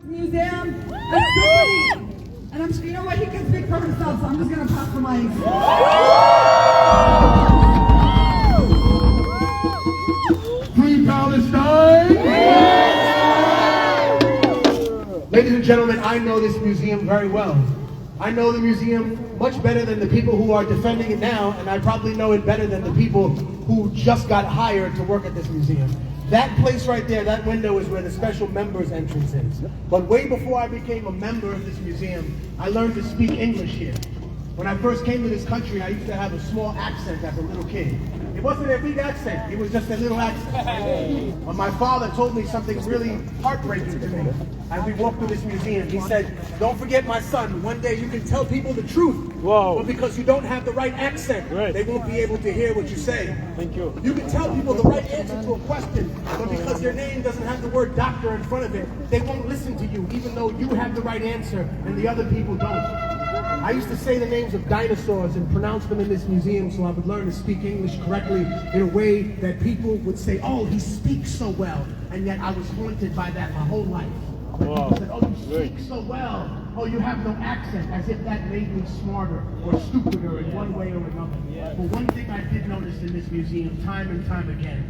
museum, and somebody, and I'm just, you know what, he can speak for himself, so I'm just gonna pass the mic. Free Palestine! Ladies and gentlemen, I know this museum very well. I know the museum much better than the people who are defending it now, and I probably know it better than the people who just got hired to work at this museum. That place right there, that window, is where the special members entrance is. But way before I became a member of this museum, I learned to speak English here. When I first came to this country, I used to have a small accent as a little kid. It wasn't a big accent, it was just a little accent. But my father told me something really heartbreaking to me as we walked through this museum. He said, don't forget, my son, one day you can tell people the truth. Whoa. But because you don't have the right accent, they won't be able to hear what you say. Thank you. You can tell people the right answer to a question, but because your name doesn't have the word doctor in front of it, they won't listen to you, even though you have the right answer and the other people don't. I used to say the names of dinosaurs and pronounce them in this museum so I would learn to speak English correctly in a way that people would say, oh, he speaks so well. And yet I was haunted by that my whole life. Wow. People said, oh, you speak so well. Oh, you have no accent, as if that made me smarter or stupider in one way or another. But one thing I did notice in this museum time and time again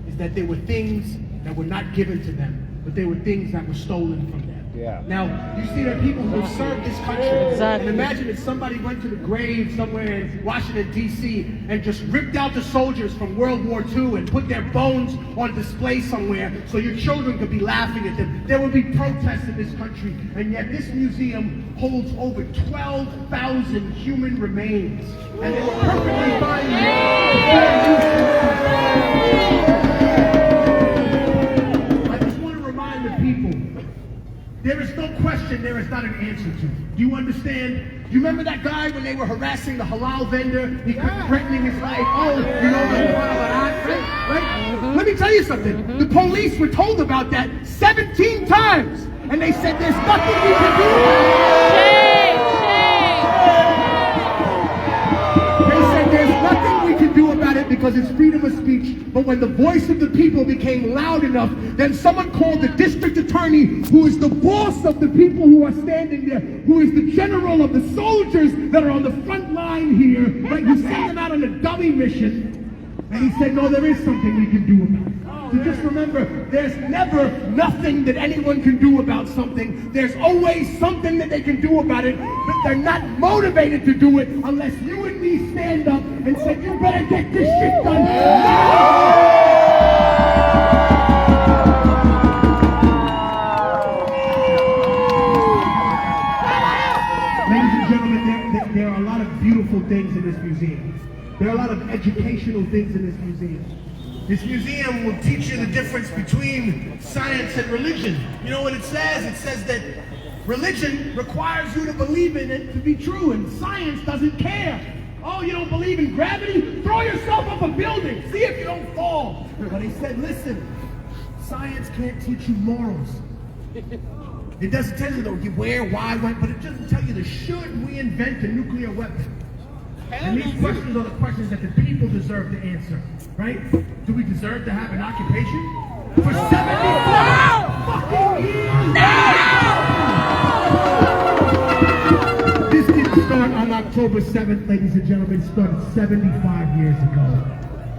is that there were things that were not given to them, but there were things that were stolen from them. Yeah. Now, you see, there are people who have served this country. Exactly. And imagine if somebody went to the grave somewhere in Washington, D.C. and just ripped out the soldiers from World War II and put their bones on display somewhere so your children could be laughing at them. There would be protests in this country. And yet this museum holds over 12,000 human remains. And they were perfectly fine. I just want to remind the people, there is no question there is not an answer to. Do you understand? Do you remember that guy when they were harassing the halal vendor? He kept threatening his life. Oh, you know, right? Let me tell you something. The police were told about that 17 times. And they said there's nothing we can do about it. They said there's nothing we can do about it because it's freedom of speech. But when the voice of the people became loud enough, then someone called the district attorney, who is the boss of the people who are standing there, who is the general of the soldiers that are on the front line here, right? You send them out on a dummy mission. And he said, no, there is something we can do about it. So just remember, there's never nothing that anyone can do about something. There's always something that they can do about it, but they're not motivated to do it unless you and me stand up and say, you better get this shit done now. Ladies and gentlemen, there are a lot of beautiful things in this museum. There are a lot of educational things in this museum. This museum will teach you the difference between science and religion. You know what it says? It says that religion requires you to believe in it to be true, and science doesn't care. Oh, you don't believe in gravity? Throw yourself off a building. See if you don't fall. But he said, listen, science can't teach you morals. It doesn't tell you the where, why, when, but it doesn't tell you the should we invent a nuclear weapon. And these questions are the questions that the people deserve to answer, right? Do we deserve to have an occupation? For 75 fucking years! This didn't start on October 7th, ladies and gentlemen. It started 75 years ago.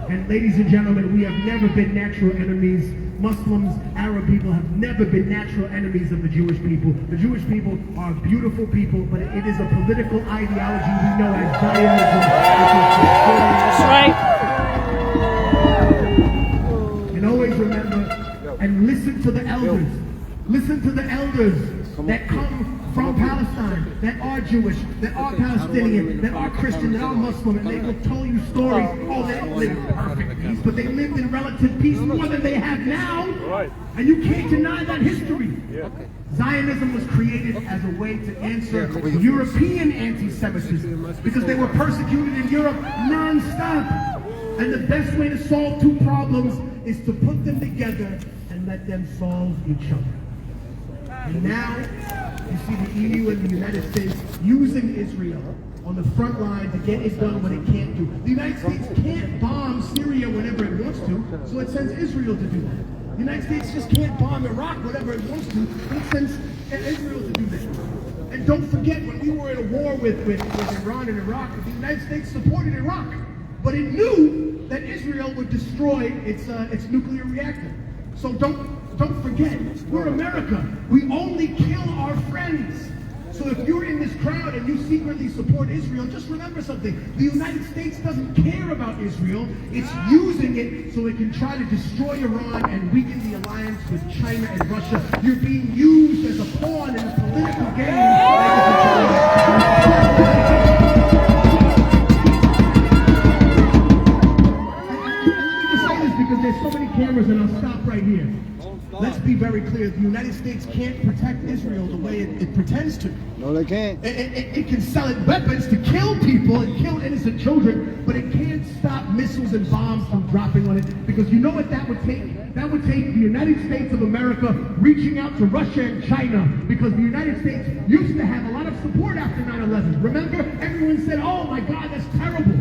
And ladies and gentlemen, we have never been natural enemies. Muslims, Arab people have never been natural enemies of the Jewish people. The Jewish people are beautiful people, but it is a political ideology we know as zionism. That's right. And always remember and listen to the elders. Listen to the elders that come from Palestine, that are Jewish, that are Palestinian, that are Christian, that are Muslim, and they will tell you stories. Oh, they don't live in perfect peace, but they lived in relative peace more than they have now. And you can't deny that history. Zionism was created as a way to answer European anti-Semitism because they were persecuted in Europe non-stop. And the best way to solve two problems is to put them together and let them solve each other. And now, you see the EU and the United States using Israel on the front line to get it done what it can't do. The United States can't bomb Syria whenever it wants to, so it sends Israel to do that. The United States just can't bomb Iraq, whatever it wants to. It sends Israel to do that. And don't forget, when we were in a war with Iran and Iraq, the United States supported Iraq. But it knew that Israel would destroy its nuclear reactor. So don't forget, we're America. We only kill our friends. So if you're in this crowd and you secretly support Israel, just remember something. The United States doesn't care about Israel. It's using it so it can try to destroy Iran and weaken the alliance with China and Russia. You're being used as a pawn in a political game. Because there's so many cameras, and I'll stop right here. Let's be very clear. The United States can't protect Israel the way it pretends to. No, they can't. It can sell it weapons to kill people and kill innocent children, but it can't stop missiles and bombs from dropping on it, because you know what that would take? That would take the United States of America reaching out to Russia and China, because the United States used to have a lot of support after 9/11. Remember? Everyone said, oh my God, that's terrible.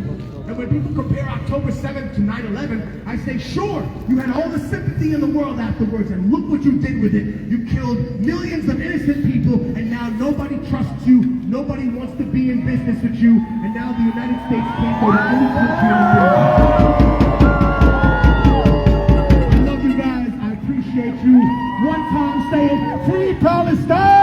And when people compare October 7th to 9/11, I say, sure, you had all the sympathy in the world afterwards, and look what you did with it. You killed millions of innocent people, and now nobody trusts you, nobody wants to be in business with you, and now the United States can't go to any country in the world. I love you guys, I appreciate you. One time saying, free Palestine!